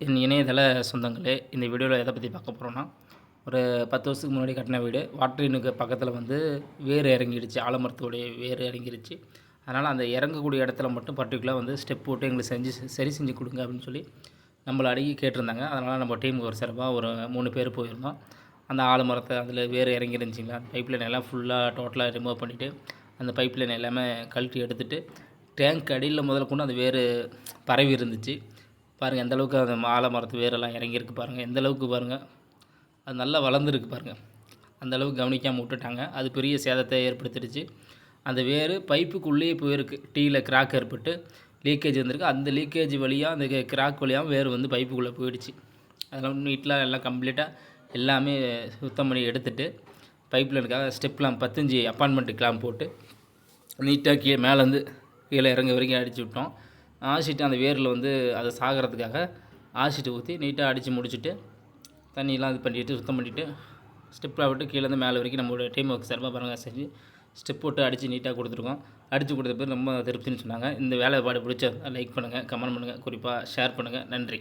என் இணையதள சொந்தங்களே, இந்த வீடியோவில் எதை பற்றி பார்க்க போகிறோன்னா, ஒரு 10 வருஷத்துக்கு முன்னாடி கட்டின வீடு. வாட்டர் இன்னுக்கு பக்கத்தில் வந்து வேர் இறங்கிடுச்சு. ஆலமரத்தோடைய வேர் இறங்கிருச்சு. அதனால் அந்த இறங்கக்கூடிய இடத்துல மட்டும் பர்ட்டிகுலராக வந்து ஸ்டெப் போட்டு எங்களுக்கு சரி செஞ்சு கொடுங்க அப்படின்னு சொல்லி நம்மளை அடிக்கி கேட்டிருந்தாங்க. அதனால் நம்ம டீமுக்கு ஒரு சிறப்பாக ஒரு 3 பேர் போயிருந்தோம். அந்த ஆலமரத்தை அதில் வேர் இறங்கிருந்துச்சிங்களா, பைப் லைன் எல்லாம் ஃபுல்லாக டோட்டலாக ரிமூவ் பண்ணிவிட்டு, அந்த பைப் லைன் எல்லாமே கழட்டி எடுத்துகிட்டு, டேங்க் அடியில் முதல்ல கொண்டு அந்த வேர் பரவி இருந்துச்சு. பாருங்கள் எந்தளவுக்கு அந்த ஆலமரத்து வேரெல்லாம் இறங்கியிருக்கு பாருங்கள். எந்தளவுக்கு பாருங்கள், அது நல்லா வளர்ந்துருக்கு பாருங்கள். அந்தளவுக்கு கவனிக்காமல் விட்டுட்டாங்க. அது பெரிய சேதத்தை ஏற்படுத்திடுச்சு. அந்த வேர் பைப்புக்குள்ளேயே போயிருக்கு. டீயில் கிராக் ஏற்பட்டு லீக்கேஜ் வந்திருக்கு. அந்த லீக்கேஜ் வழியாக அந்த கிராக் வழியாக வேர் வந்து பைப்புக்குள்ளே போயிடுச்சு. அதெல்லாம் நீட்டாக எல்லாம் கம்ப்ளீட்டாக எல்லாமே சுத்தம் பண்ணி எடுத்துகிட்டு, பைப் லைனுக்காக step clamp 10 inch apartment clamp போட்டு நீட்டாக மேலேருந்து கீழே இறங்க வரைக்கும் அடித்து விட்டோம். ஆசிட்டு அந்த வேரில் வந்து அதை சாகிறதுக்காக ஆசிட்டு ஊற்றி நீட்டாக அடித்து முடிச்சுட்டு, தண்ணியெலாம் இது பண்ணிவிட்டு சுத்தம் பண்ணிவிட்டு, ஸ்டெப்பில் விட்டு கீழேருந்து மேலே வரைக்கும் நம்மளோட டீம் ஒர்க் சிறப்பாக பாருங்கள் செஞ்சு ஸ்டெப் போட்டு அடித்து நீட்டாக கொடுத்துருக்கோம். அடித்து கொடுத்த பேர் ரொம்ப திருப்தின்னு சொன்னாங்க. இந்த வேலைப்பாடு பிடிச்சா லைக் பண்ணுங்கள், கமெண்ட் பண்ணுங்கள், குறிப்பாக ஷேர் பண்ணுங்கள். நன்றி.